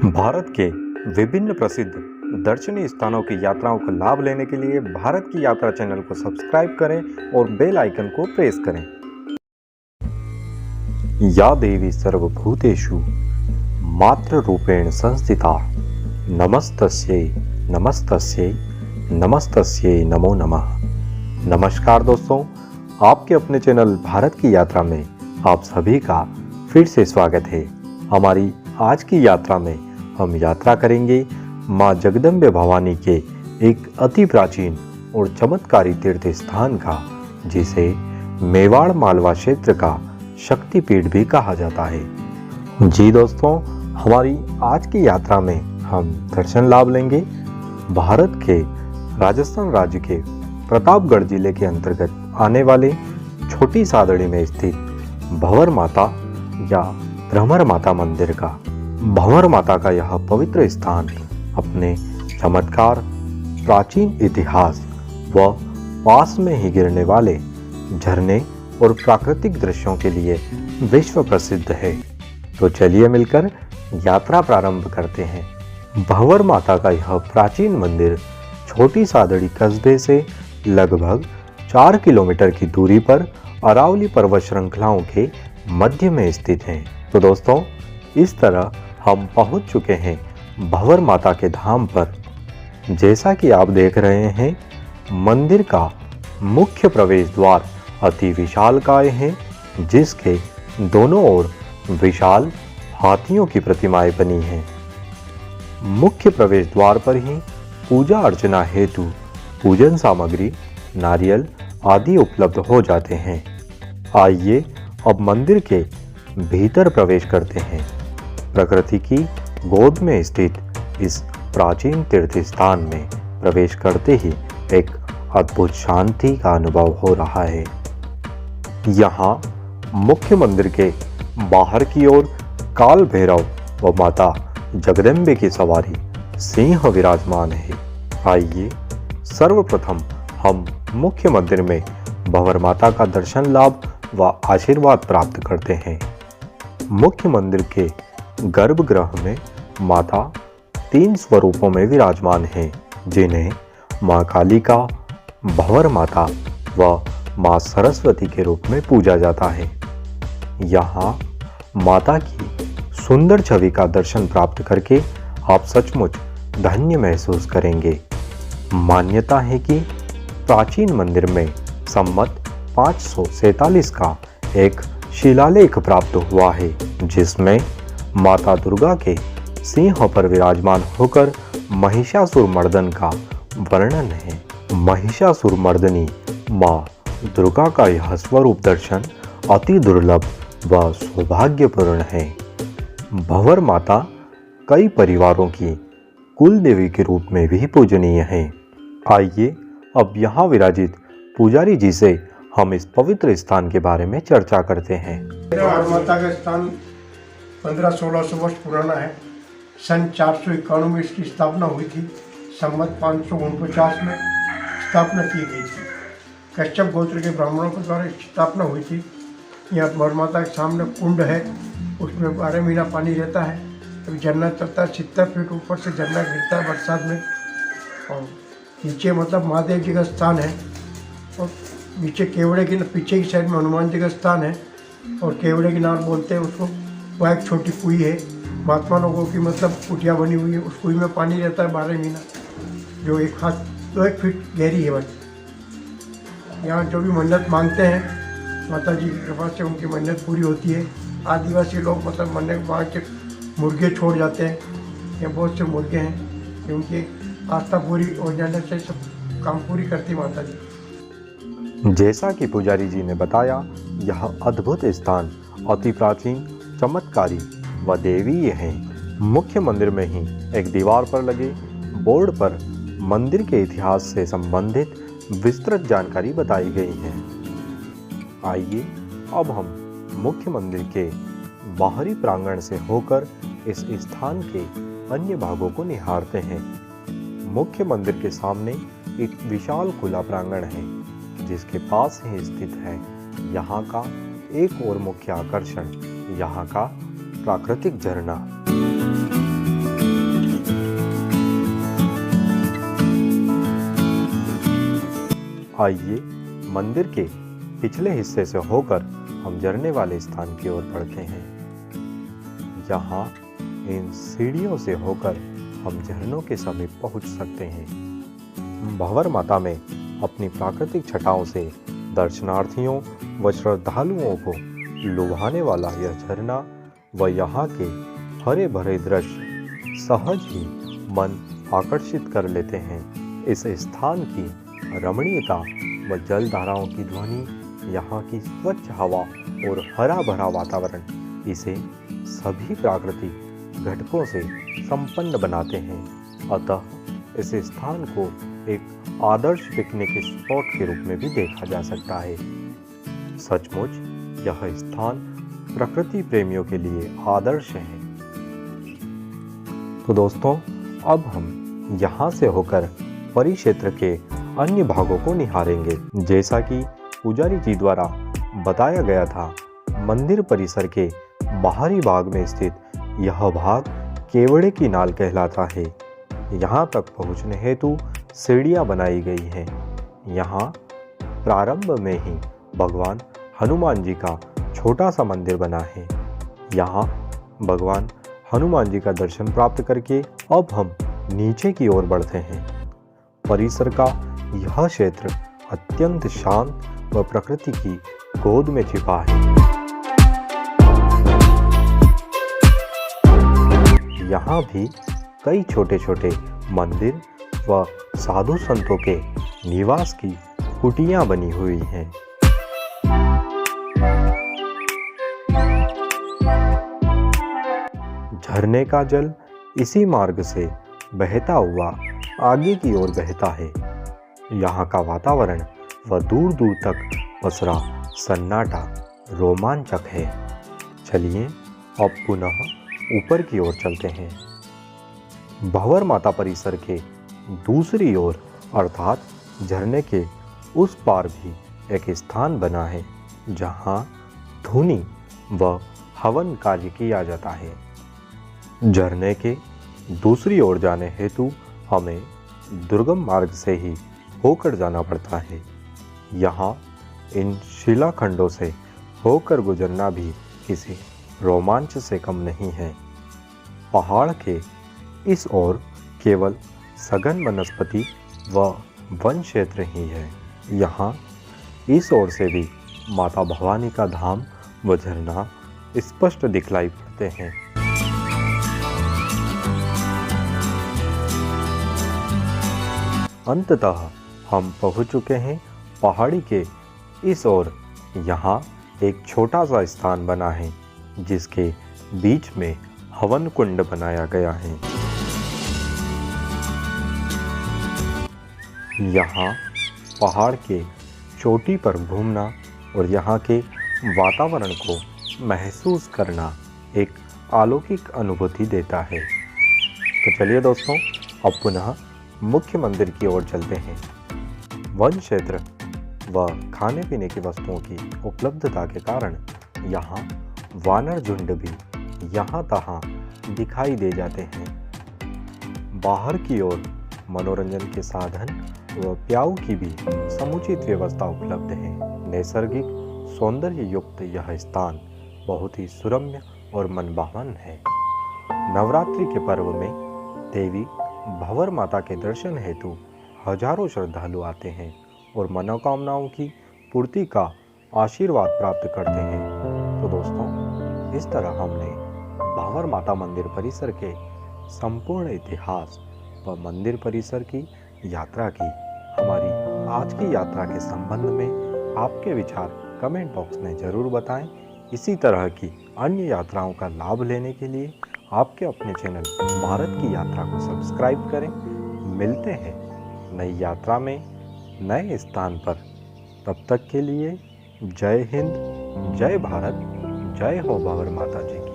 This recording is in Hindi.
भारत के विभिन्न प्रसिद्ध दर्शनीय स्थानों की यात्राओं का लाभ लेने के लिए भारत की यात्रा चैनल को सब्सक्राइब करें और बेल आइकन को प्रेस करें। या देवी सर्वभूतेषु मातृ रूपेण संस्थिता नमस्तस्यै नमस्तस्यै नमस्तस्यै नमो नमः। नमस्कार दोस्तों, आपके अपने चैनल भारत की यात्रा में आप सभी का फिर से स्वागत है। हमारी आज की यात्रा में हम यात्रा करेंगे माँ जगदम्बे भवानी के एक अति प्राचीन और चमत्कारी तीर्थ स्थान का, जिसे मेवाड़ मालवा क्षेत्र का शक्तिपीठ भी कहा जाता है। जी दोस्तों, हमारी आज की यात्रा में हम दर्शन लाभ लेंगे भारत के राजस्थान राज्य के प्रतापगढ़ जिले के अंतर्गत आने वाले छोटी सादड़ी में स्थित भंवर माता या भ्रमर माता मंदिर का। भंवर माता का यह पवित्र स्थान अपने चमत्कार, प्राचीन इतिहास व पास में ही गिरने वाले झरने और प्राकृतिक दृश्यों के लिए विश्व प्रसिद्ध है। तो चलिए मिलकर यात्रा प्रारंभ करते हैं। भंवर माता का यह प्राचीन मंदिर छोटी सादड़ी कस्बे से लगभग 4 किलोमीटर की दूरी पर अरावली पर्वत श्रृंखलाओं के मध्य में स्थित है। तो दोस्तों, इस तरह हम पहुंच चुके हैं भंवर माता के धाम पर। जैसा कि आप देख रहे हैं, मंदिर का मुख्य प्रवेश द्वार अति विशालकाय है, जिसके दोनों ओर विशाल हाथियों की प्रतिमाएं बनी हैं। मुख्य प्रवेश द्वार पर ही पूजा अर्चना हेतु पूजन सामग्री, नारियल आदि उपलब्ध हो जाते हैं। आइए अब मंदिर के भीतर प्रवेश करते हैं। प्रकृति की गोद में स्थित इस प्राचीन तीर्थ स्थान में प्रवेश करते ही एक अद्भुत शांति का अनुभव हो रहा है। यहाँ मुख्य मंदिर के बाहर की ओर काल भैरव व माता जगदम्बे की सवारी सिंह विराजमान है। आइए सर्वप्रथम हम मुख्य मंदिर में भंवर माता का दर्शन लाभ व आशीर्वाद प्राप्त करते हैं। मुख्य मंदिर के गर्भगृह में माता 3 स्वरूपों में विराजमान हैं, जिन्हें माँ कालिका, भंवर माता व माँ सरस्वती के रूप में पूजा जाता है। यहाँ माता की सुंदर छवि का दर्शन प्राप्त करके आप सचमुच धन्य महसूस करेंगे। मान्यता है कि प्राचीन मंदिर में संमत 547 का एक शिलालेख प्राप्त हुआ है, जिसमें माता दुर्गा के सिंह पर विराजमान होकर महिषासुरमर्दन का वर्णन है। महिषासुरमर्दिनी माँ दुर्गा का यह स्वरूप दर्शन अति दुर्लभ व सौभाग्यपूर्ण है। भंवर माता कई परिवारों की कुल देवी के रूप में भी पूजनीय है। आइए अब यहाँ विराजित पुजारी जी से हम इस पवित्र स्थान के बारे में चर्चा करते हैं। भंवर माता का स्थान 1500-1600 वर्ष पुराना है। सन 491 में इसकी स्थापना हुई थी। संवत 549 में स्थापना की गई थी। कश्यप गोत्र के ब्राह्मणों के द्वारा इसकी स्थापना हुई थी। यहाँ भंवर माता के सामने कुंड है, उसमें 12 महीना पानी रहता है। अभी झरना चलता है, 70 फीट ऊपर से झरना गिरता है बरसात में। और नीचे मतलब महादेव जी का स्थान है, और नीचे केवड़े की पीछे की साइड में हनुमान जी का स्थान है, और केवड़े की नार बोलते हैं उसको। वह एक छोटी कुई है, महात्मा लोगों की मतलब कुटिया बनी हुई है। उस कुई में पानी रहता है 12 महीना, जो 1 फीट गहरी है। बस यहाँ जो भी मन्नत मांगते हैं, माता जी की कृपा से उनकी मन्नत पूरी होती है। आदिवासी लोग मतलब मन्नत मांग के मुर्गे छोड़ जाते हैं। यहाँ बहुत से मुर्गे हैं कि उनकी आस्था पूरी हो जाने से सब काम पूरी करती माता जी। जैसा कि पुजारी जी ने बताया, यह अद्भुत स्थान अति प्राचीन, चमत्कारी व देवीय है। मुख्य मंदिर में ही एक दीवार पर लगे बोर्ड पर मंदिर के इतिहास से संबंधित विस्तृत जानकारी बताई गई है। आइए अब हम मुख्य मंदिर के बाहरी प्रांगण से होकर इस स्थान के अन्य भागों को निहारते हैं। मुख्य मंदिर के सामने एक विशाल खुला प्रांगण है, जिसके पास ही स्थित है यहाँ का एक और मुख्य आकर्षण, यहाँ का प्राकृतिक झरना। आइए मंदिर के पिछले हिस्से से होकर हम झरने वाले स्थान की ओर बढ़ते हैं। यहाँ इन सीढ़ियों से होकर हम झरनों के समीप पहुंच सकते हैं। भंवर माता में अपनी प्राकृतिक छटाओं से दर्शनार्थियों व श्रद्धालुओं को लुभाने वाला यह झरना व यहाँ के हरे भरे दृश्य सहज ही मन आकर्षित कर लेते हैं। इस स्थान की रमणीयता व जल धाराओं की ध्वनि, यहाँ की स्वच्छ हवा और हरा भरा वातावरण इसे सभी प्राकृतिक घटकों से संपन्न बनाते हैं। अतः इस स्थान को एक आदर्श पिकनिक स्पॉट के रूप में भी देखा जा सकता है। सचमुच यह स्थान प्रकृति प्रेमियों के लिए आदर्श है। तो दोस्तों, अब हम यहाँ से होकर परिक्षेत्र के अन्य भागों को निहारेंगे। जैसा कि पुजारी जी द्वारा बताया गया था, मंदिर परिसर के बाहरी भाग में स्थित यह भाग केवड़े की नाल कहलाता है। यहाँ तक पहुँचने हेतु सीढ़ियाँ बनाई गई हैं। यहाँ प्रारंभ में ही भगवान हनुमान जी का छोटा सा मंदिर बना है। यहाँ भगवान हनुमान जी का दर्शन प्राप्त करके अब हम नीचे की ओर बढ़ते हैं। परिसर का यह क्षेत्र अत्यंत शांत व प्रकृति की गोद में छिपा है। यहाँ भी कई छोटे छोटे मंदिर व साधु संतों के निवास की कुटियां बनी हुई हैं। झरने का जल इसी मार्ग से बहता हुआ आगे की ओर बहता है। यहाँ का वातावरण व दूर दूर तक पसरा सन्नाटा रोमांचक है। चलिए अब पुनः ऊपर की ओर चलते हैं। भंवर माता परिसर के दूसरी ओर अर्थात झरने के उस पार भी एक स्थान बना है, जहाँ धुनी व हवन कार्य किया जाता है। झरने के दूसरी ओर जाने हेतु हमें दुर्गम मार्ग से ही होकर जाना पड़ता है। यहाँ इन शिलाखंडों से होकर गुजरना भी किसी रोमांच से कम नहीं है। पहाड़ के इस ओर केवल सघन वनस्पति व वन क्षेत्र ही है। यहाँ इस ओर से भी माता भवानी का धाम व झरना स्पष्ट दिखलाई पड़ते हैं। अंततः हम पहुंच चुके हैं पहाड़ी के इस ओर। यहाँ एक छोटा सा स्थान बना है, जिसके बीच में हवन कुंड बनाया गया है। यहाँ पहाड़ के चोटी पर घूमना और यहाँ के वातावरण को महसूस करना एक अलौकिक अनुभूति देता है। तो चलिए दोस्तों, अब पुनः मुख्य मंदिर की ओर चलते हैं। वन क्षेत्र व खाने पीने की वस्तुओं की उपलब्धता के कारण यहाँ वानर झुंड भी यहाँ तहाँ दिखाई दे जाते हैं। बाहर की ओर मनोरंजन के साधन व प्याऊ की भी समुचित व्यवस्था उपलब्ध है। नैसर्गिक सौंदर्य युक्त यह स्थान बहुत ही सुरम्य और मनभावन है। नवरात्रि के पर्व में देवी भंवर माता के दर्शन हेतु हजारों श्रद्धालु आते हैं और मनोकामनाओं की पूर्ति का आशीर्वाद प्राप्त करते हैं। तो दोस्तों, इस तरह हमने भंवर माता मंदिर परिसर के संपूर्ण इतिहास व मंदिर परिसर की यात्रा की। हमारी आज की यात्रा के संबंध में आपके विचार कमेंट बॉक्स में ज़रूर बताएं। इसी तरह की अन्य यात्राओं का लाभ लेने के लिए आपके अपने चैनल भारत की यात्रा को सब्सक्राइब करें। मिलते हैं नई यात्रा में नए स्थान पर। तब तक के लिए जय हिंद, जय भारत, जय हो भंवर माता जी की।